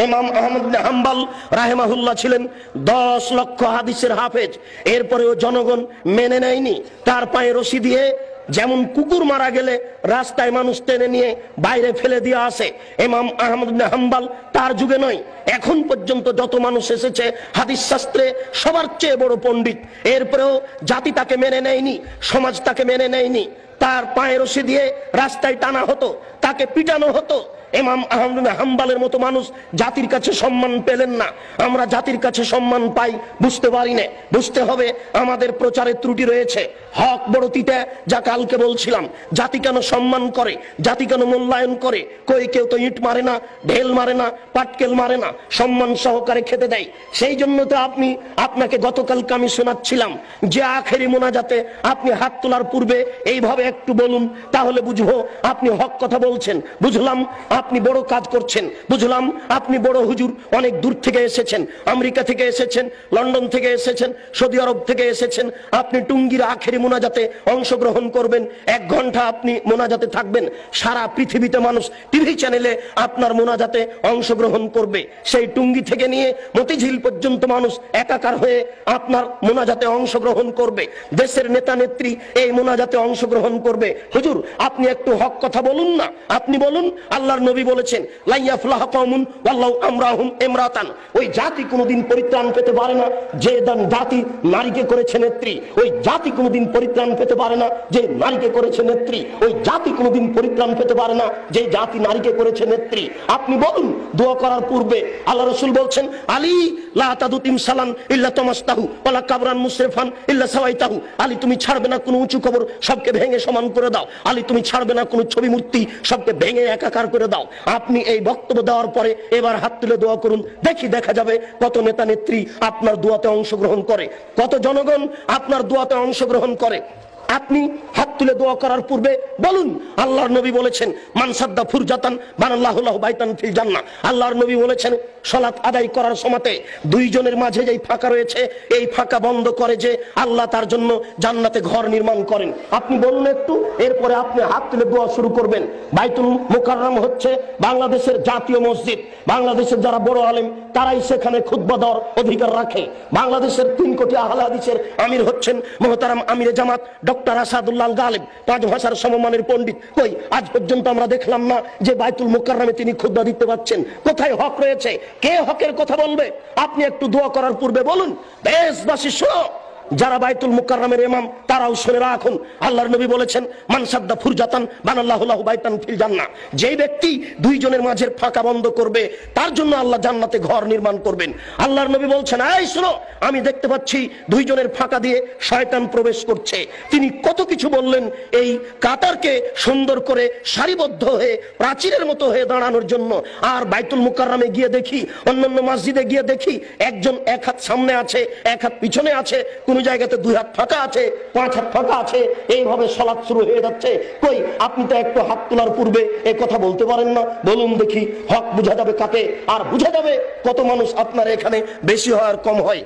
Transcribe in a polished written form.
ইমাম আহমদ ইবনে হাম্বল রাহিমাহুল্লাহ ছিলেন 10 লক্ষ হাদিসের হাফেজ, এরপরেও জনগণ মেনে নেয়নি। তার পায়ে রশি দিয়ে যেমন কুকুর মারা গেলে রাস্তায় মানুষ টেনে নিয়ে বাইরে ফেলে দিয়ে আসে, ইমাম আহমদ ইবনে হাম্বল তার যুগে নয়, এখন পর্যন্ত যত মানুষ এসেছে হাদিস শাস্ত্রে সবার চেয়ে বড় পণ্ডিত, এরপরেও জাতি তাকে মেনে নেয়নি, সমাজ তাকে মেনে নেয়নি। তার পায়ে রশি দিয়ে রাস্তায় টানা হতো, তাকে পিটানো হতো। ইমাম আহমদ ইবনে হাম্বলের মতো মানুষ জাতির কাছে সম্মান পেলেন না। আমরা জাতির কাছে সম্মান পাই বুঝতে পারি না। বুঝতে হবে আমাদের প্রচারের ত্রুটি রয়েছে। হক বড় তিতা, যা কালকে বলছিলাম। জাতি কেন সম্মান করে, জাতি কেন মূল্যায়ন করে? কই কেউ তো ইট মারে না, ঢেল মারে না, পাটকেল মারে না, সম্মান সহকারে খেতে দেয়। সেই জন্য তো আপনাকে গতকালকে আমি শোনাচ্ছিলাম যে আখেরি মোনাজাতে আপনি হাত তোলার পূর্বে এইভাবে একটু বলুন, তাহলে বুঝবো আপনি হক কথা বলছেন। বুঝলাম আপনি বড় কাজ করছেন, বুঝলাম আপনি বড় হুজুর, অনেক দূর থেকে এসেছেন, আমেরিকা থেকে এসেছেন, লন্ডন থেকে এসেছেন, সৌদি আরব থেকে এসেছেন। আপনি টুঙ্গির আখেরি মোনাজাতে অংশগ্রহণ করবেন, 1 ঘন্টা আপনি মোনাজাতে থাকবেন। সারা পৃথিবীতে মানুষ টিভি চ্যানেলে আপনার মোনাজাতে অংশগ্রহণ করবে। সেই টুঙ্গি থেকে নিয়ে মতিঝিল পর্যন্ত মানুষ একাকার হয়ে আপনার মোনাজাতে অংশগ্রহণ করবে। দেশের নেতা নেত্রী এই মোনাজাতে অংশগ্রহণ করবে। হুজুর আপনি একটু হক কথা বলুন না, আপনি বলুন। আল্লাহর নবী বলেছেন লা ইয়াফলাহ কওমুন ওয়াল্লাহু আমরাহুম ইমরাতান, ওই জাতি কোনোদিন পরিত্রাণ পেতে পারে না যে জাতি নারীকে করেছে নেত্রী। ওই জাতি কোনোদিন পরিত্রাণ পেতে পারে না যে নারীকে করেছে নেত্রী। ওই জাতি কোনোদিন পরিত্রাণ পেতে পারে না যে জাতি নারীকে করেছে নেত্রী। আপনি বলুন দোয়া করার পূর্বে আল্লাহ রাসূল বলছেন আলী লা তাদু তিমসালান ইল্লা তামাসতাহু ওয়ালা কাবরান মুসরিফান ইল্লা সাওয়াইতাহু, আলী তুমি ছাড়বে না কোনো উঁচু কবর, সবকে ভেঙে সমান করে দাও। আলী তুমি ছাড়বে না কোনো ছবি মূর্তি, সবকে ভেঙে একাকার করে দাও। আপনি এই বক্তব্য দেওয়ার পরে এবার হাত তুলে দোয়া করুন, দেখা যাবে কত নেতা নেত্রী আপনার দোয়াতে অংশগ্রহণ করে, কত জনগণ আপনার দোয়াতে অংশগ্রহণ করে। আপনি হাত তুলে দোয়া করার পূর্বে বলুন আল্লাহর নবী বলেছেন মান সাদ্দা ফুরজাতান বানাল্লাহু লাহু বাইতান ফিল জান্নাহ। আল্লাহর নবী বলেছেন সালাত আদায় করার সময়তে দুইজনের মাঝে যেই ফাঁকা রয়েছে এই ফাঁকা বন্ধ করে যে আল্লাহ তার জন্য জান্নাতে ঘর নির্মাণ করেন। আপনি বলুন একটু, এরপরে আপনি হাত তুলে দোয়া শুরু করবেন। বাইতুল মুকাররম হচ্ছে বাংলাদেশের জাতীয় মসজিদ। বাংলাদেশের যারা বড় আলেম তারাই সেখানে খুতবা দেওয়ার অধিকার রাখে। বাংলাদেশের 3 কোটি আহলে হাদিসের আমির হচ্ছেন মুহতারাম আমিরে জামাত ডক্টর আসাদুল্লাহ গালিব, 5 ভাষার সমমানের পণ্ডিত। কই আজ পর্যন্ত আমরা দেখলাম না যে বাইতুল মুকাররমে তিনি খুতবা দিতে পারছেন। কোথায় হক রয়েছে? কে হকের কথা বলবে? আপনি একটু দোয়া করার পূর্বে বলুন। দেশবাসী শোনো, যারা বাইতুল মুকাররমের ইমাম তারাও শুনে রাখুন। আল্লাহর নবী বলেছেন মান সাদ্দা ফুরজাতান বানাল্লাহু লাহু বাইতান ফিল জান্নাহ, যেই ব্যক্তি দুইজনের মাঝের ফাঁকা বন্ধ করবে তার জন্য আল্লাহ জান্নাতে ঘর নির্মাণ করবেন। আল্লাহর নবী বলছেন এই শুনো, আমি দেখতে পাচ্ছি দুইজনের ফাঁকা দিয়ে শয়তান প্রবেশ করছে। তিনি কত কিছু বললেন এই কাতারকে সুন্দর করে সারিবদ্ধ হয়ে প্রাচীরের মতো হয়ে দাঁড়ানোর জন্য। আর বাইতুল মুকাররমে গিয়ে দেখি, অন্যান্য মসজিদে গিয়ে দেখি একজন 1 হাত সামনে আছে, 1 হাত পিছনে আছে, কোন জায়গাতে 2 হাত ফাঁকা আছে, 5 হাত ফাঁকা আছে, এইভাবে সালাত শুরু হয়ে যাচ্ছে। কই আপনি তো একটু হাত তোলার পূর্বে এই কথা বলতে পারেন না? বলুন দেখি, হক বোঝা যাবে কাকে, আর বোঝা যাবে কত মানুষ আপনার এখানে বেশি হয় আর কম হয়।